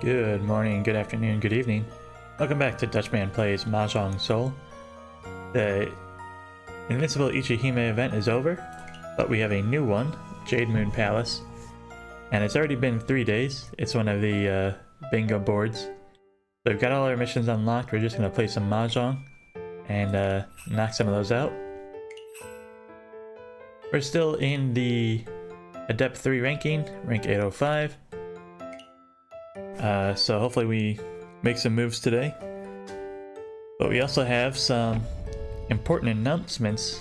Good morning, good afternoon, good evening. Welcome back to Dutchman Plays Mahjong Soul. The Invincible Ichihime event is over, but we have a new one, Jade Moon Palace. And it's already been 3 days. It's one of the bingo boards. So we've got all our missions unlocked. We're just going to play some Mahjong and knock some of those out. We're still in the Adept 3 ranking, rank 805. So hopefully we make some moves today. But we also have some important announcements,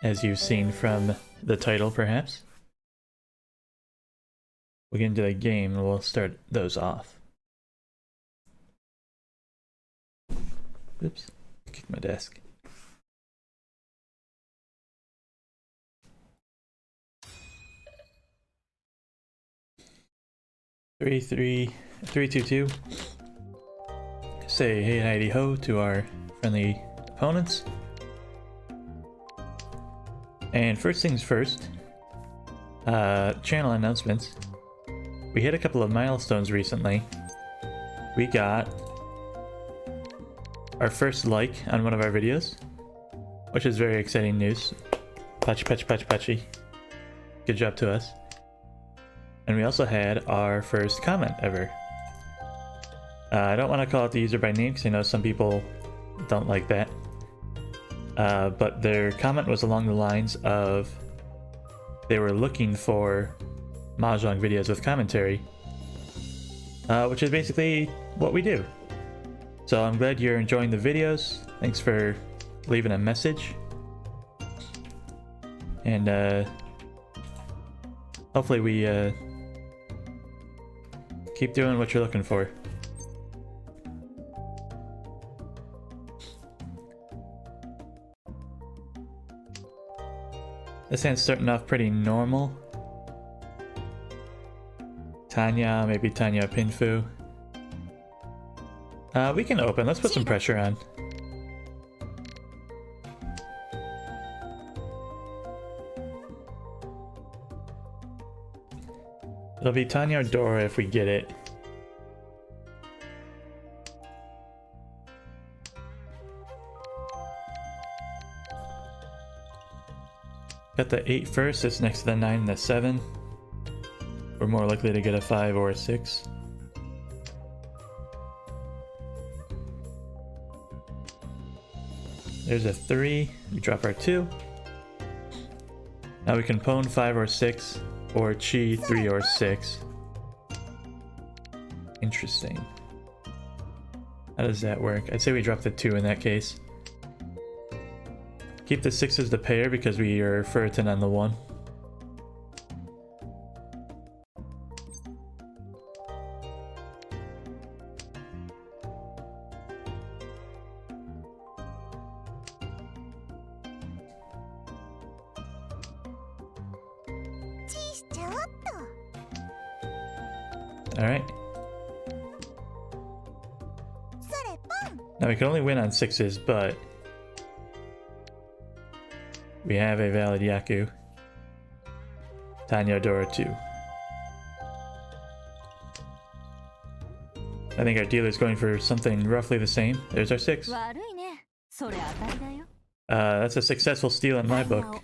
as you've seen from the title perhaps. We'll get into the game and we'll start those off. Oops, kicked my desk. Three, 2, say hey heidi ho to our friendly opponents. And first things first, channel announcements. We hit a couple of milestones recently. We got our first like on one of our videos, which is very exciting news. Patchy patchy patchy patchy. Good job to us. And we also had our first comment ever. I don't want to call it the user by name because I know some people don't like that. But their comment was along the lines of they were looking for Mahjong videos with commentary, which is basically what we do. So I'm glad you're enjoying the videos. Thanks for leaving a message. And hopefully we keep doing what you're looking for. This hand's starting off pretty normal. Tanya, maybe Tanya Pinfu. We can open. Let's put some pressure on. It'll be Tanya or Dora if we get it. Got the 8 first, it's next to the 9 and the 7. We're more likely to get a 5 or a 6. There's a 3, we drop our 2. Now we can pwn 5 or 6, or chi 3 or 6. Interesting. How does that work? I'd say we drop the 2 in that case. Keep the 6 as the pair because we are Furton on the 1. Alright. Now we can only win on 6s, but we have a valid Yaku. Tanya Dora 2. I think our dealer's going for something roughly the same. There's our 6. That's a successful steal in my book.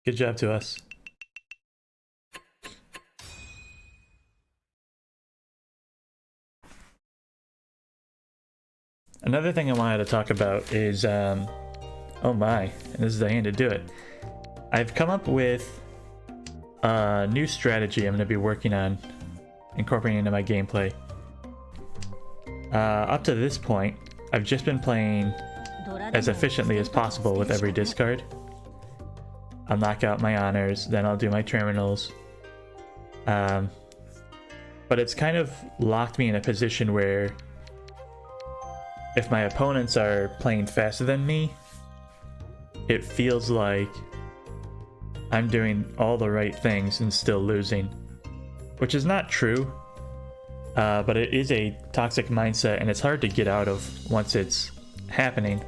Good job to us. Another thing I wanted to talk about is, oh my, and this is the hand to do it. I've come up with a new strategy I'm going to be working on, incorporating into my gameplay. Up to this point, I've just been playing as efficiently as possible with every discard. I'll knock out my honors, then I'll do my terminals. But it's kind of locked me in a position where if my opponents are playing faster than me, it feels like I'm doing all the right things and still losing. Which is not true, but it is a toxic mindset and it's hard to get out of once it's happening.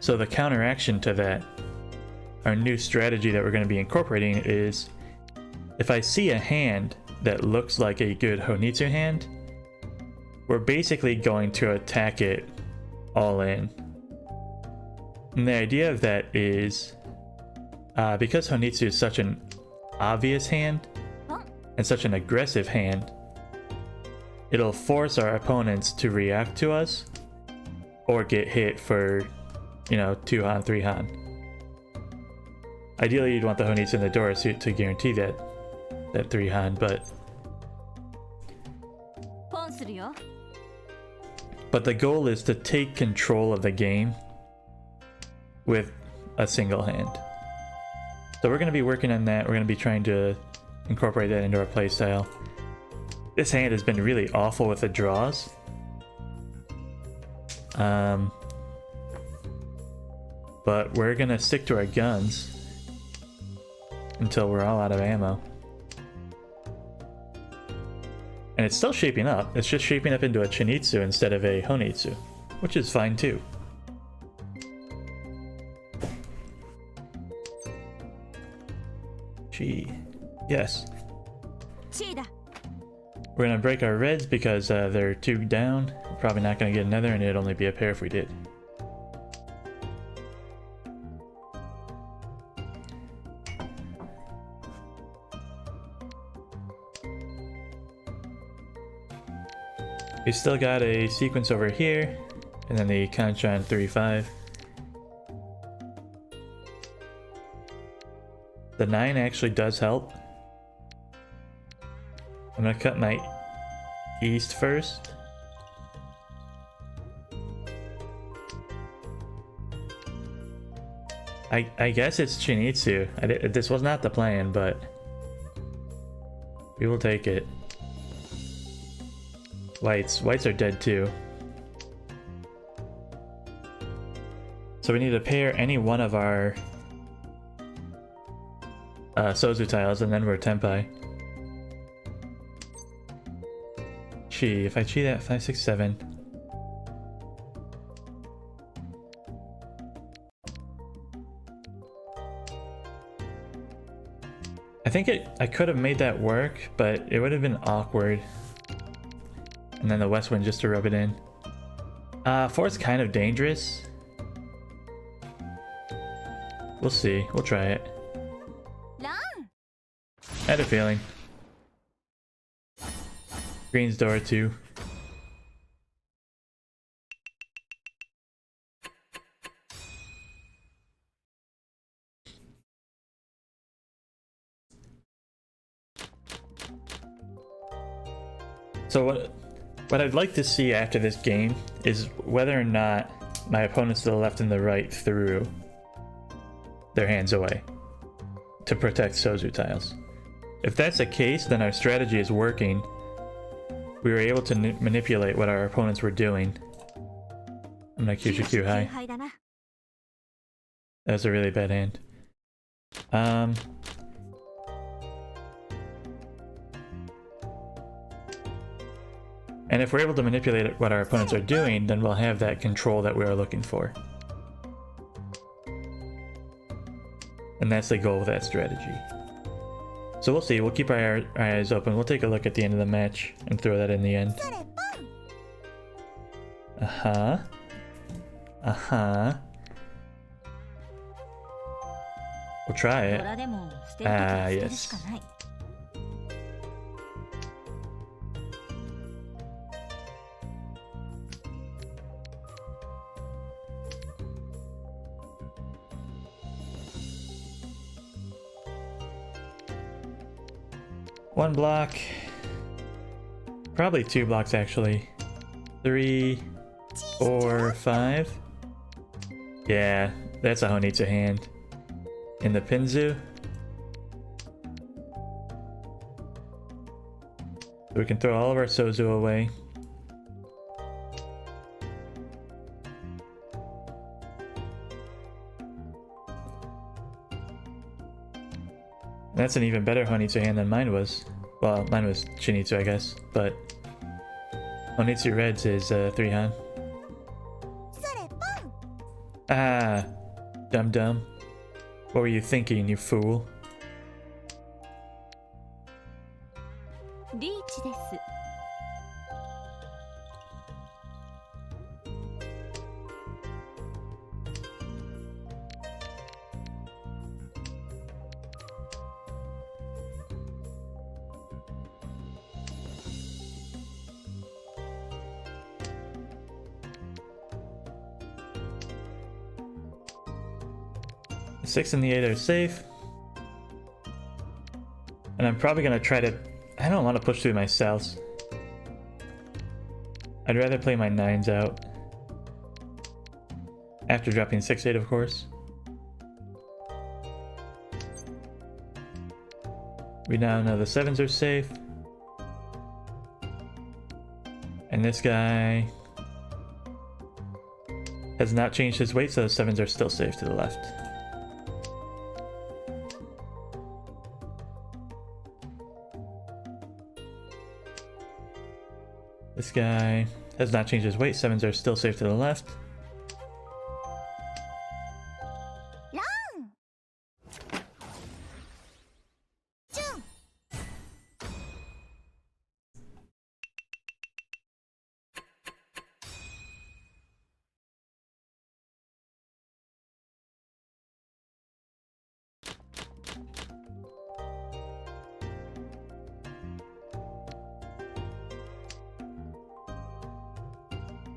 So the counteraction to that, our new strategy that we're going to be incorporating is if I see a hand that looks like a good Honitsu hand, we're basically going to attack it all in. And the idea of that is, because Honitsu is such an obvious hand, and such an aggressive hand, it'll force our opponents to react to us, or get hit for, you know, 2 Han, 3 Han. Ideally, you'd want the Honitsu in the door to guarantee that 3 Han, but the goal is to take control of the game with a single hand. So we're going to be working on that. We're going to be trying to incorporate that into our playstyle. This hand has been really awful with the draws. But we're going to stick to our guns until we're all out of ammo. And it's still shaping up. It's just shaping up into a Chinitsu instead of a Honitsu, which is fine too. Gee, yes. We're gonna break our reds because they're 2 down. We're probably not gonna get another, and it'd only be a pair if we did. We still got a sequence over here, and then the Kanchan 3-5. The 9 actually does help. I'm gonna cut my east first. I guess it's Chinitsu. This was not the plan, but we will take it. Whites are dead too. So we need to pair any one of our Sozu tiles, and then we're Tenpai. Chi, if I chi that 5, 6, 7. I think I could have made that work, but it would have been awkward. And then the west wind just to rub it in. 4's kind of dangerous. We'll see. We'll try it. I had a feeling. Green's door too. So what I'd like to see after this game is whether or not my opponents to the left and the right threw their hands away to protect Sozu tiles. If that's the case, then our strategy is working. We were able to manipulate what our opponents were doing. I'm gonna Kyushu high. That was a really bad hand. And if we're able to manipulate what our opponents are doing, then we'll have that control that we are looking for. And that's the goal of that strategy. So we'll see. We'll keep our eyes open. We'll take a look at the end of the match and throw that in the end. Uh-huh. Uh-huh. We'll try it. Ah, yes. One block. Probably 2 blocks actually. 3, 4, 5. Yeah, that's a Honitsu hand. In the Pinzu. So we can throw all of our Sozu away. That's an even better Honitsu hand than mine was. Well, mine was Chinitsu, I guess, but Honitsu Reds is 3 Han. Ah, dum-dum. What were you thinking, you fool? リーチです。 6 and the 8 are safe. And I'm probably gonna try to... I don't want to push through my souths. I'd rather play my 9s out. After dropping 6-8, of course. We now know the 7s are safe. And this guy has not changed his weight, so the 7s are still safe to the left. This guy has not changed his weight, 7s are still safe to the left.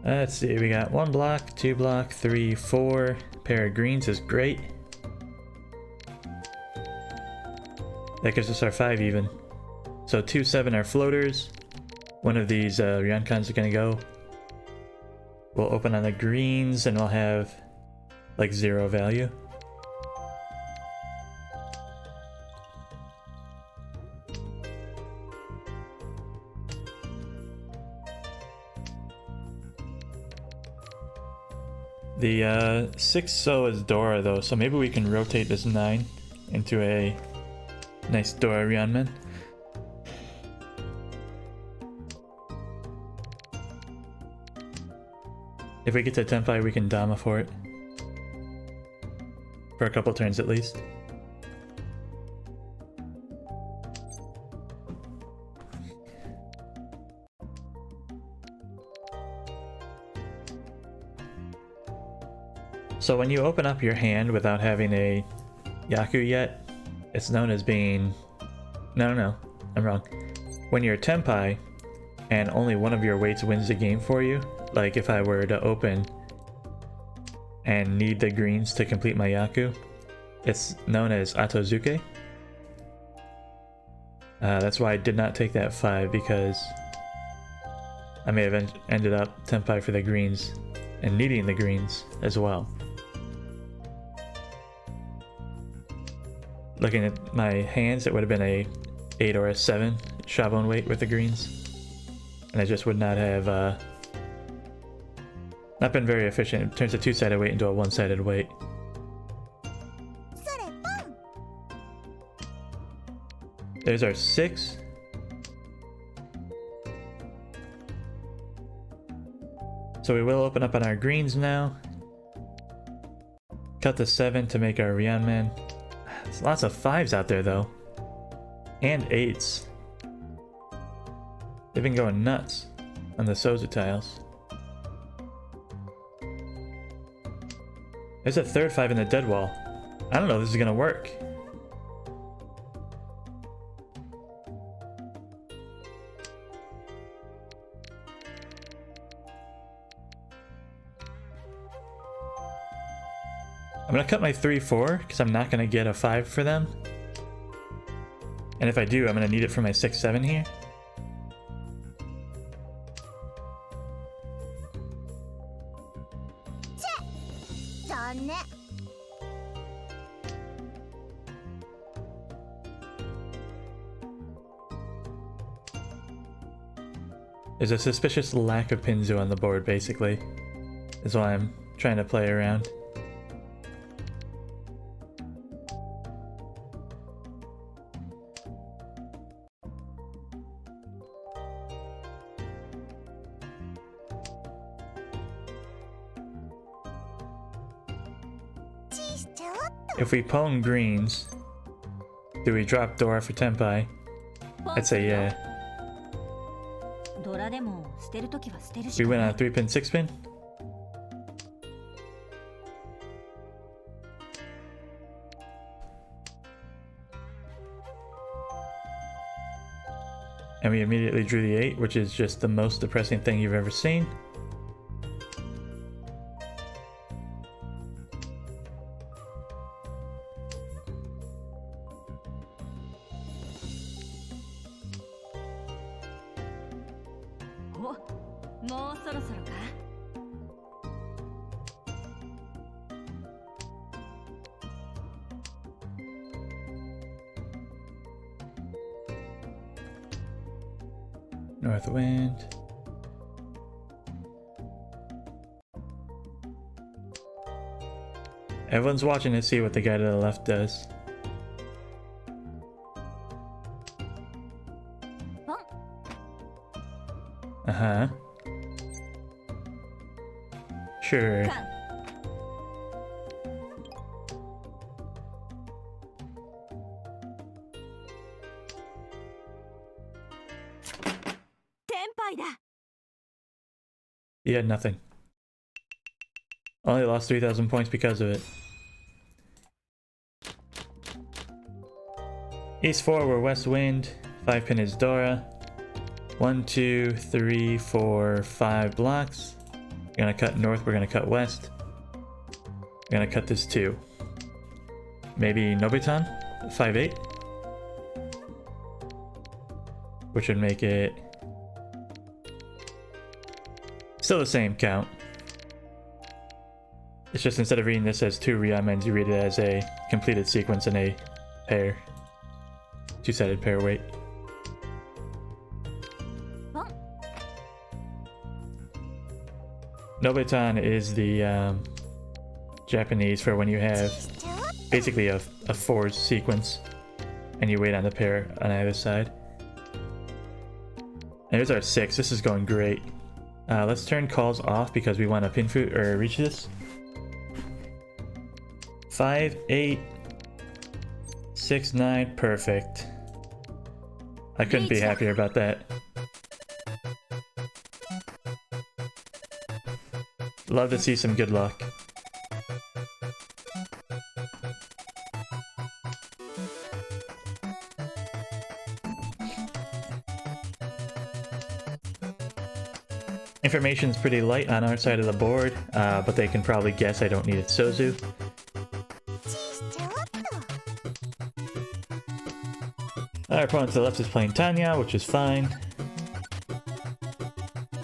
Let's see, we got 1 block, 2 block, 3, 4. Pair of greens is great. That gives us our 5 even. So 2, 7 are floaters. One of these Ryoncons are gonna go. We'll open on the greens and we'll have like 0 value. The 6 so is Dora though, so maybe we can rotate this 9 into a nice Dora Ryanman. If we get to Tenpai, we can Dama for it. For a couple turns at least. So when you open up your hand without having a Yaku yet, it's known as being... No, I'm wrong. When you're Tenpai, and only one of your weights wins the game for you, like if I were to open and need the greens to complete my Yaku, it's known as Atozuke. That's why I did not take that 5, because I may have ended up Tenpai for the greens and needing the greens as well. Looking at my hands, it would have been a 8 or a 7 Shabon weight with the greens. And I just would not have not been very efficient. It turns a 2-sided weight into a 1-sided weight. There's our 6. So we will open up on our greens now. Cut the 7 to make our Ryanman. There's lots of 5s out there though. And 8s. They've been going nuts on the Sozu tiles. There's a third 5 in the dead wall. I don't know if this is gonna work. I'm gonna cut my 3-4 because I'm not gonna get a 5 for them. And if I do, I'm gonna need it for my 6-7 here. There's a suspicious lack of Pinzu on the board, basically, is why I'm trying to play around. If we pwn greens, do we drop Dora for Tenpai? I'd say yeah. We went on a 3-pin, 6-pin. And we immediately drew the 8, which is just the most depressing thing you've ever seen. North wind. Everyone's watching to see what the guy to the left does. Uh-huh. Sure. He had nothing. Only lost 3,000 points because of it. East 4, we're west wind. 5-pin is Dora. 1, 2, 3, 4, 5 blocks. We're gonna cut north, we're gonna cut west. We're gonna cut this 2. Maybe Nobitan? 5-8? Which would make it still the same count. It's just instead of reading this as 2 Ryamens, you read it as a completed sequence in a pair. 2-sided pair weight. Nobitan is the Japanese for when you have basically a 4 sequence and you wait on the pair on either side. And here's our 6. This is going great. Let's turn calls off because we want to pin food or reach this. 5, 8, 6, 9, perfect. I couldn't be happier about that. Love to see some good luck. Information's pretty light on our side of the board, but they can probably guess I don't need it Sozu. Our opponent to the left is playing Tanya, which is fine.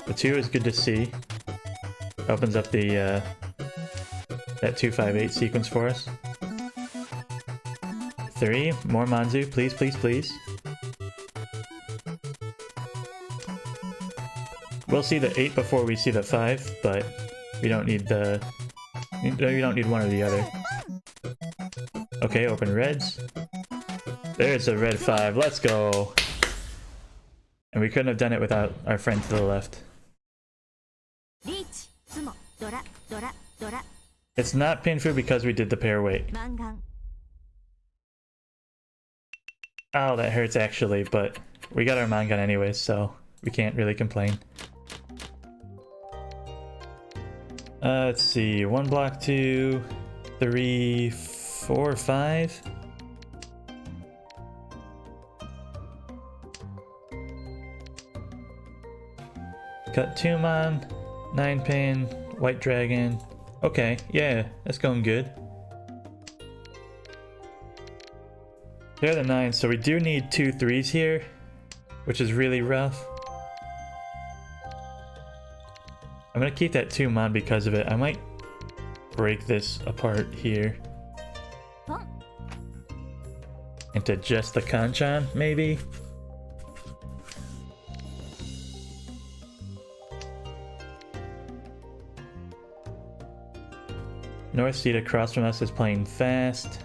The 2 is good to see. Opens up the that 2-5-8 sequence for us. 3, more Manzu, please, please, please. We'll see the 8 before we see the 5, but we don't need the... We don't need one or the other. Okay, open reds. There's a red 5, let's go! And we couldn't have done it without our friend to the left. It's not Pinfu because we did the pair weight. Oh, that hurts actually, but we got our Mangan anyways, so we can't really complain. Let's see, 1 block, 2, 3, 4, 5. Cut 2 mon, 9-pin, white dragon. Okay, yeah, that's going good. They're the 9s, so we do need 2 3s here, which is really rough. I'm gonna keep that 2 mon because of it. I might break this apart here into just the Kanchan, maybe? North seat across from us is playing fast.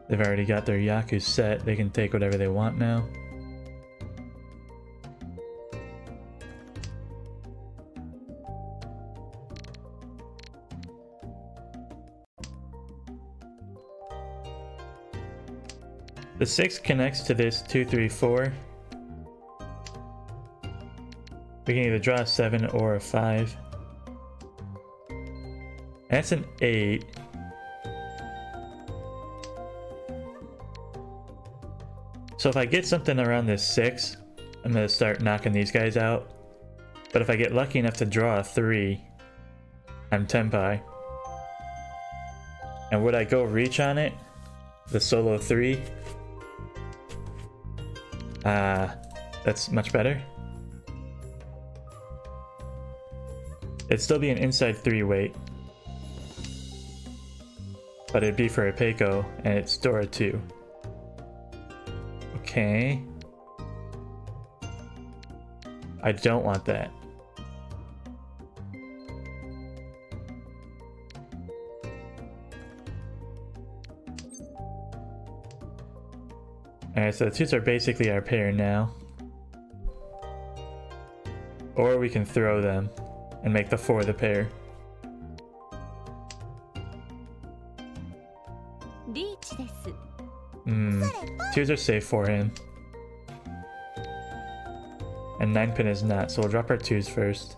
They've already got their Yaku set. They can take whatever they want now. The 6 connects to this 2, 3, 4. We can either draw a 7 or a 5. That's an 8. So if I get something around this 6, I'm going to start knocking these guys out. But if I get lucky enough to draw a 3, I'm Tenpai. And would I go reach on it? The solo 3? That's much better. It'd still be an inside 3 weight. But it'd be for a Peiko, and it's Dora 2. Okay. I don't want that. Alright, so the 2s are basically our pair now. Or we can throw them and make the 4 the pair. Twos are safe for him. And 9-pin is not, so we'll drop our 2s first.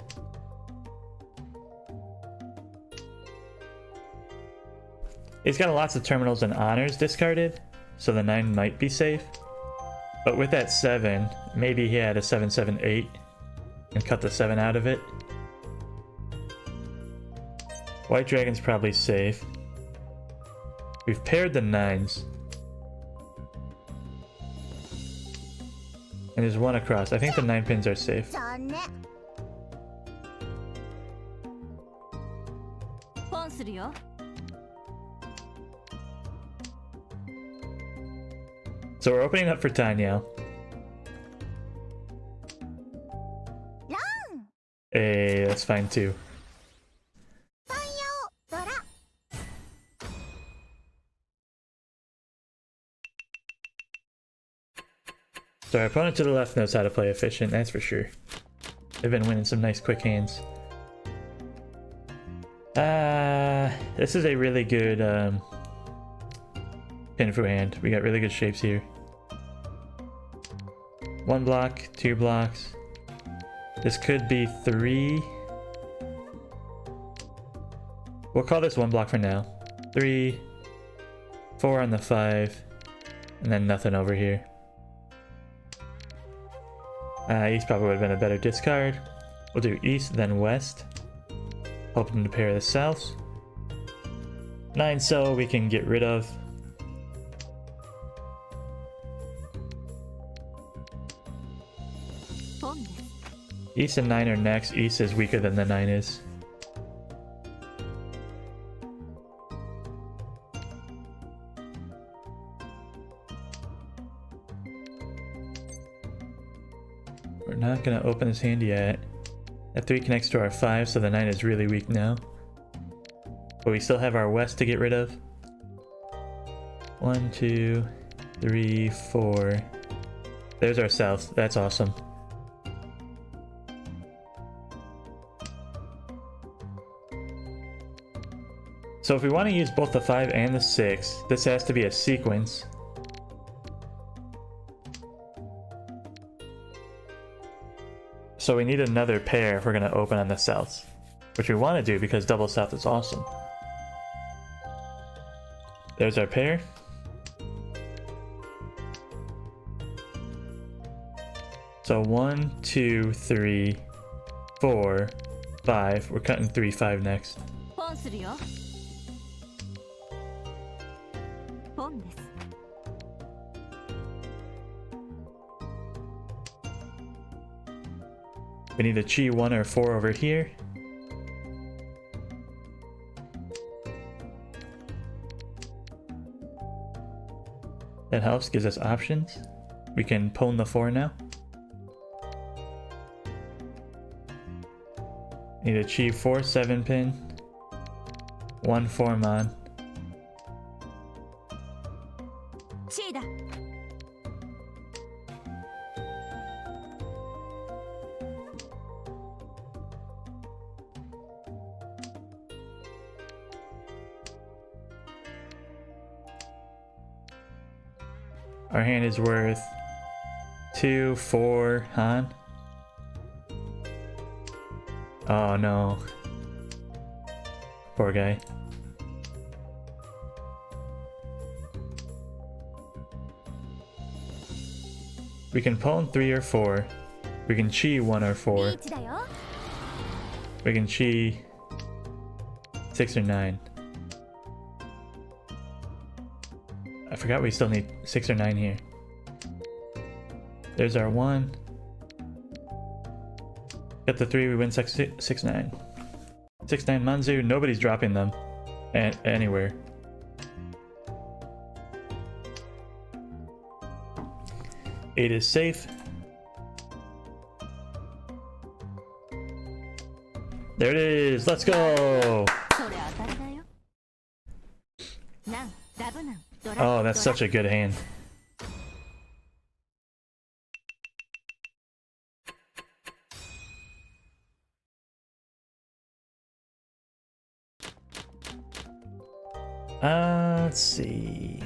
He's got lots of terminals and honors discarded, so the 9 might be safe. But with that 7, maybe he had a 7-7-8 and cut the 7 out of it. White Dragon's probably safe. We've paired the 9s. And there's 1 across. I think the 9 pins are safe. So we're opening up for Tanya. Hey, that's fine too. So our opponent to the left knows how to play efficient, that's for sure. They've been winning some nice quick hands. This is a really good Pinfu hand. We got really good shapes here. 1 block, 2 blocks. This could be 3. We'll call this 1 block for now. 3, 4 on the 5, and then nothing over here. East probably would have been a better discard. We'll do east, then west. Hoping to pair the souths. 9 so we can get rid of. East and 9 are next. East is weaker than the 9 is. We're not going to open this hand yet. That 3 connects to our 5, so the 9 is really weak now. But we still have our west to get rid of. 1, 2, 3, 4. There's our south. That's awesome. So if we want to use both the 5 and the 6, this has to be a sequence. So we need another pair if we're going to open on the souths, which we want to do because double south is awesome. There's our pair. So 1, 2, 3, 4, 5. We're cutting 3, 5 next. We need a chi 1 or 4 over here. That helps, gives us options. We can pwn the 4 now. Need a chi 4 7 pin. 1 4 mon. Our hand is worth 2, 4 Han. Oh no. Poor guy. We can pawn 3 or 4. We can chi 1 or 4. We can chi 6 or 9. I forgot we still need 6 or 9 here. There's our 1. Get the 3, we win 6, 9. 6, 9 Manzu, nobody's dropping them anywhere. Eight is safe. There it is, let's go! Oh, that's such a good hand. Let's see.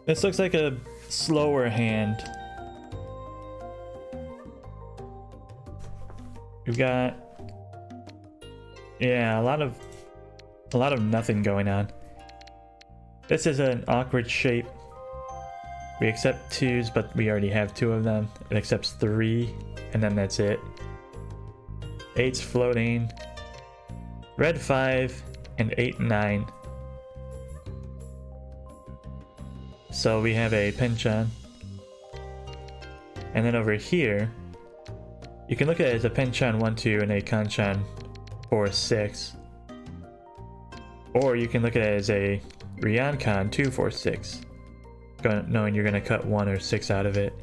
This looks like a slower hand. We've got, yeah, a lot of nothing going on. This is an awkward shape. We accept 2s, but we already have 2 of them. It accepts 3, and then that's it. 8's floating. Red 5 and 8 9. So we have a Penchan. And then over here, you can look at it as a Penchan 1 2 and a Kanchan 4 6. Or you can look at it as a Ryankan 2 4 6. Knowing you're gonna cut 1 or 6 out of it.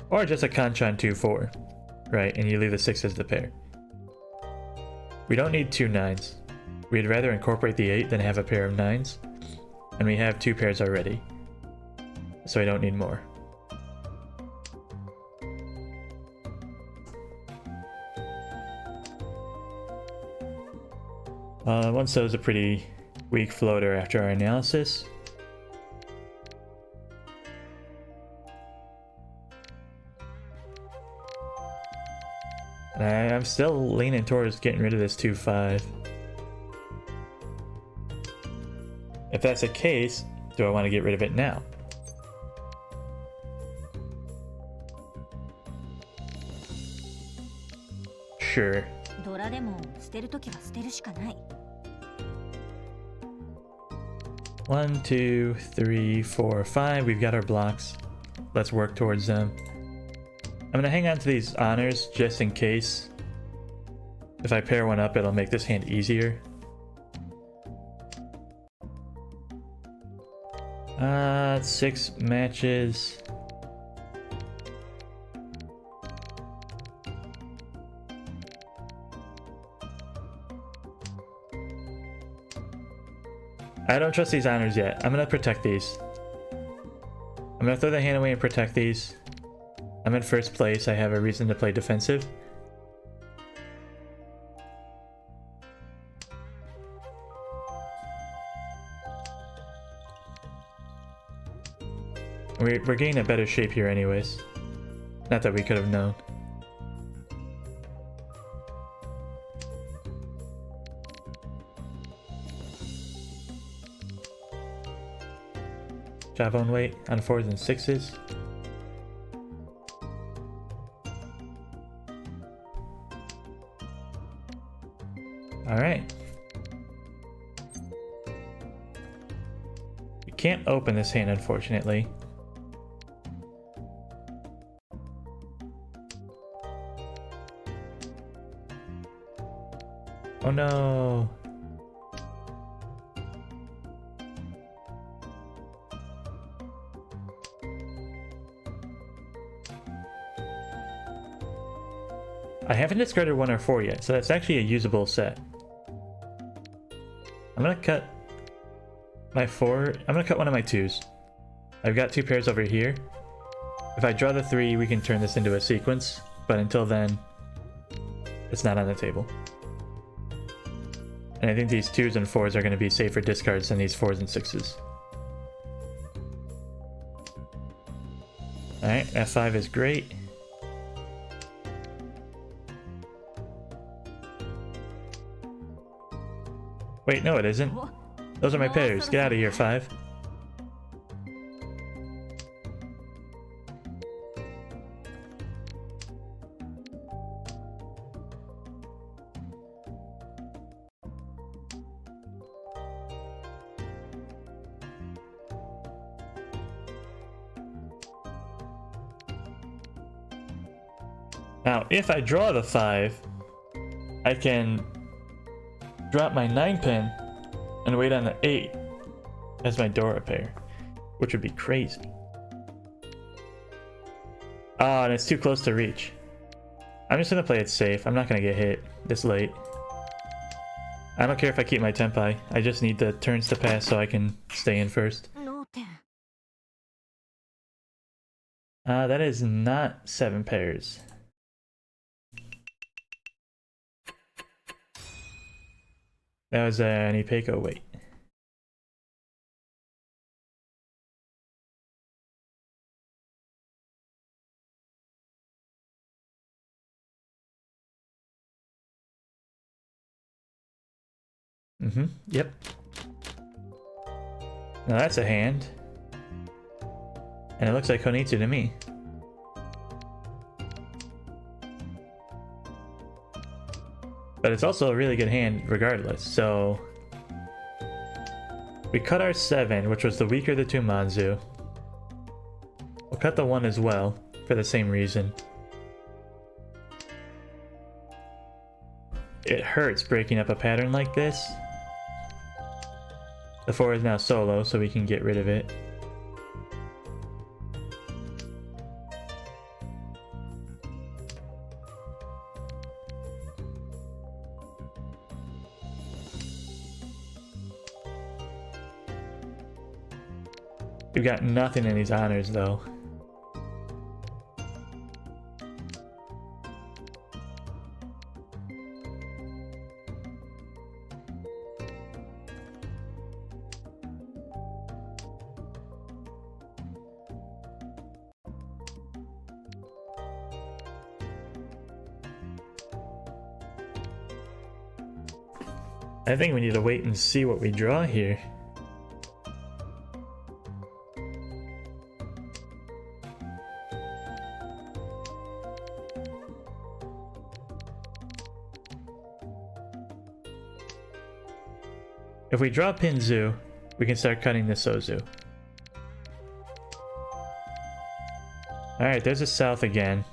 Or just a Kanchan 2 4. Right, and you leave the 6 as the pair. We don't need 2 9s. We'd rather incorporate the 8 than have a pair of 9s. And we have 2 pairs already. So we don't need more. One so is a pretty weak floater after our analysis. And I'm still leaning towards getting rid of this 2-5. If that's the case, do I want to get rid of it now? Sure. 1 2 3 4 5. We've got our blocks. Let's work towards them. I'm gonna hang on to these honors just in case. If I pair one up, it'll make this hand easier. 6 matches. I don't trust these honors yet. I'm gonna protect these. I'm gonna throw the hand away and protect these. I'm in first place. I have a reason to play defensive. We're getting a better shape here anyways. Not that we could have known. Javon weight on 4s and 6s. Alright. We can't open this hand, unfortunately. Oh no! I haven't discarded 1 or 4 yet, so that's actually a usable set. I'm gonna cut my 4. I'm gonna cut one of my 2s. I've got 2 pairs over here. If I draw the 3, we can turn this into a sequence, but until then, it's not on the table. And And I think these 2s and 4s are going to be safer discards than these 4s and 6s. Alright, F5 is great. Wait, no it isn't. Those are my pairs. Get out of here, 5. Now, if I draw the 5, I can drop my 9 pin and wait on the 8 as my Dora pair, which would be crazy. Oh, and it's too close to reach. I'm just gonna play it safe. I'm not gonna get hit this late. I don't care if I keep my tempi. I just need the turns to pass so I can stay in first. That is not 7 pairs. That was an Ipeco wait. Yep. Now that's a hand. And it looks like Honitsu to me. But it's also a really good hand regardless, so... We cut our 7, which was the weaker of the 2 Manzu. We'll cut the 1 as well, for the same reason. It hurts breaking up a pattern like this. The 4 is now solo, so we can get rid of it. We've got nothing in these honors though. I think we need to wait and see what we draw here. If we draw Pinzu, we can start cutting the Sozu. Alright, there's a south again.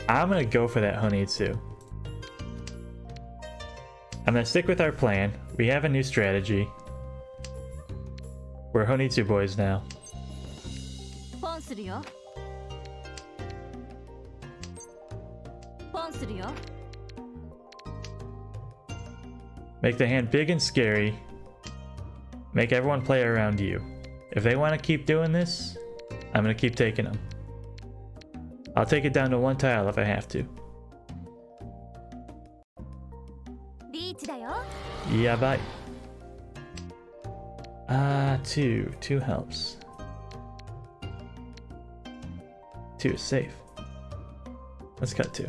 I'm gonna go for that Honitsu. I'm gonna stick with our plan. We have a new strategy. We're Honitsu boys now. Make the hand big and scary. Make everyone play around you. If they want to keep doing this, I'm gonna keep taking them. I'll take it down to 1 tile if I have to. Yeah, bye. 2. 2 helps. 2 is safe. Let's cut 2.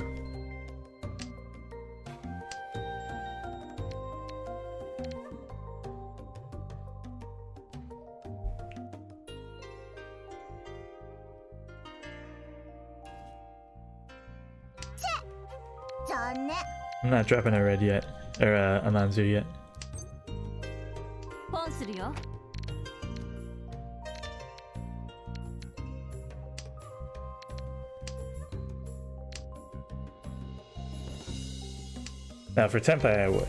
I'm not dropping a red yet, or a Manzu yet. Now for Tempai I would.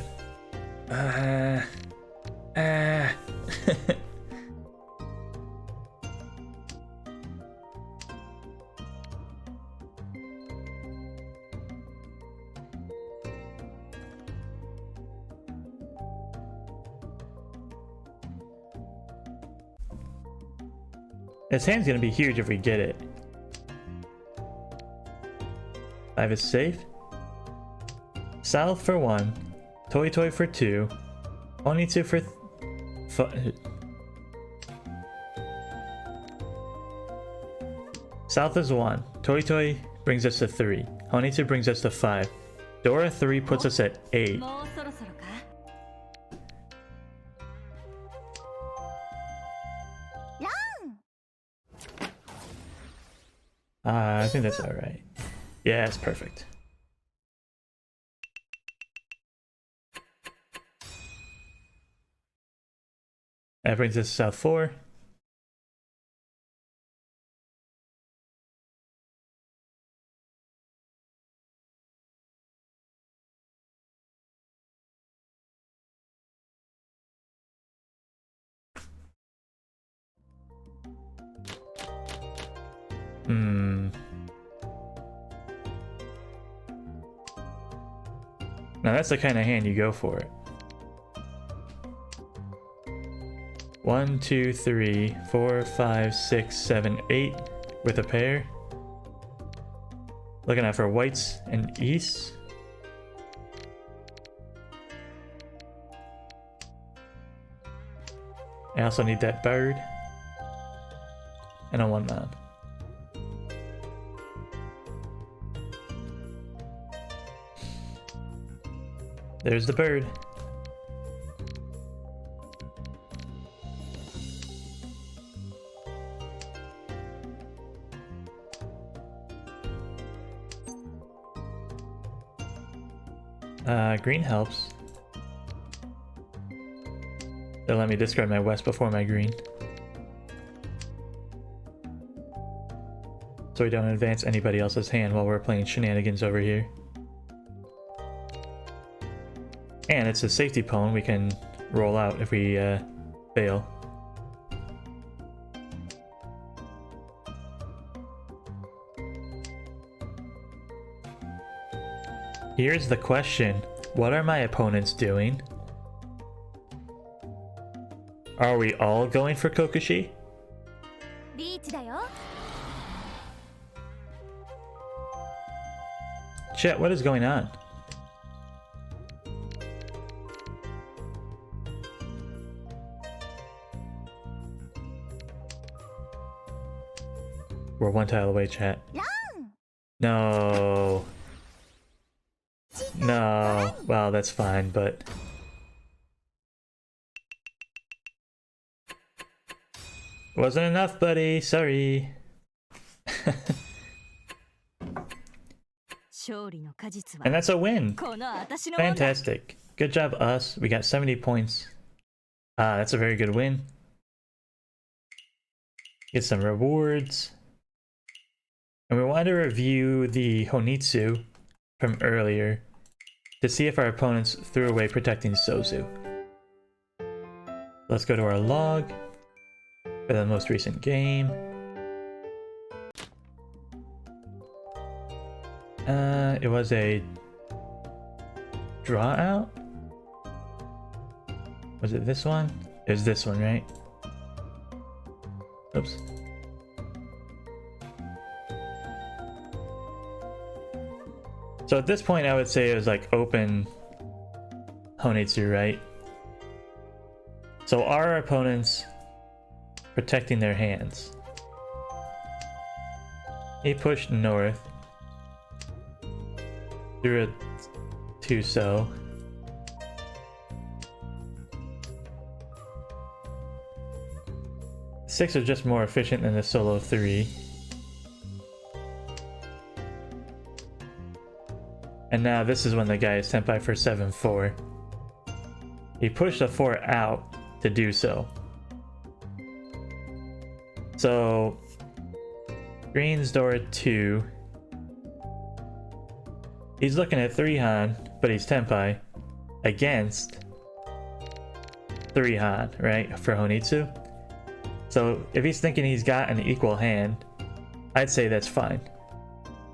This hand's gonna be huge if we get it. 5 is safe. South for 1. Toy Toy for 2. Onitsu for... South is 1. Toy Toy brings us to 3. Honitsu brings us to 5. Dora 3 puts us at 8. I think that's alright. Yeah, it's perfect. That brings us to South 4. Now that's the kind of hand you go for it. 1, 2, 3, 4, 5, 6, 7, 8 with a pair. Looking out for whites and east. I also need that bird. And a 1-man. There's the bird. Green helps. They'll let me discard my west before my green. So we don't advance anybody else's hand while we're playing shenanigans over here. And it's a safety pawn we can roll out if we fail. Here's the question. What are my opponents doing? Are we all going for Kokushi? Chet, what is going on? We're 1 tile away, chat. No. No. Well, that's fine, but... Wasn't enough, buddy. Sorry. And that's a win. Fantastic. Good job, us. We got 70 points. That's a very good win. Get some rewards. And we wanted to review the Honitsu from earlier to see if our opponents threw away protecting Sozu. Let's go to our log for the most recent game. It was a draw out? Was it this one? It was this one, right? Oops. So at this point I would say it was like open Honitsu, right? So our opponents protecting their hands. He pushed north. Through a 2-so. Six are just more efficient than the solo 3. And now this is when the guy is senpai for 7-4. He pushed a 4 out to do so. So green's door 2. He's looking at 3 Han, but he's tenpai against 3 Han, right, for Honitsu. So if he's thinking he's got an equal hand, I'd say that's fine,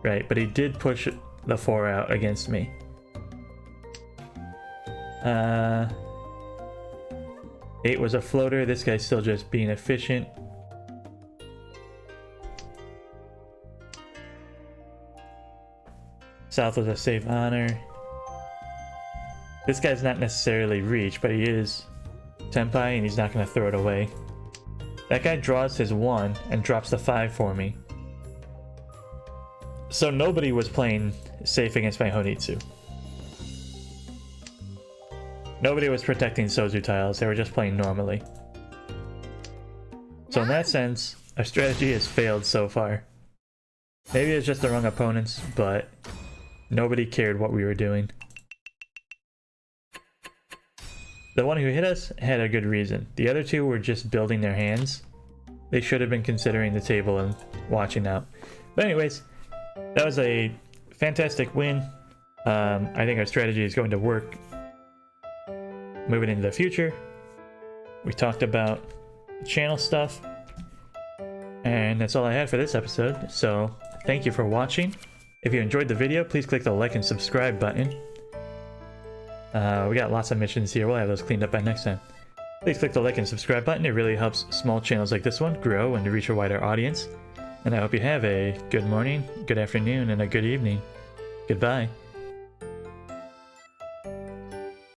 right? But he did push the 4 out against me. 8 was a floater. This guy's still just being efficient. South was a safe honor. This guy's not necessarily reach, but he is Tenpai, and he's not going to throw it away. That guy draws his 1 and drops the 5 for me. So nobody was playing safe against my Honitsu. Nobody was protecting Sozu tiles, they were just playing normally. So in that sense, our strategy has failed so far. Maybe it's just the wrong opponents, but nobody cared what we were doing. The one who hit us had a good reason. The other two were just building their hands. They should have been considering the table and watching out. But anyways, that was a fantastic win. I think our strategy is going to work moving into the future. We talked about channel stuff, and that's all I had for this episode. So thank you for watching. If you enjoyed the video, please click the like and subscribe button. We got lots of missions here. We'll have those cleaned up by next time. Please click the like and subscribe button. It really helps small channels like this one grow and to reach a wider audience. And I hope you have a good morning, good afternoon, and a good evening. Goodbye.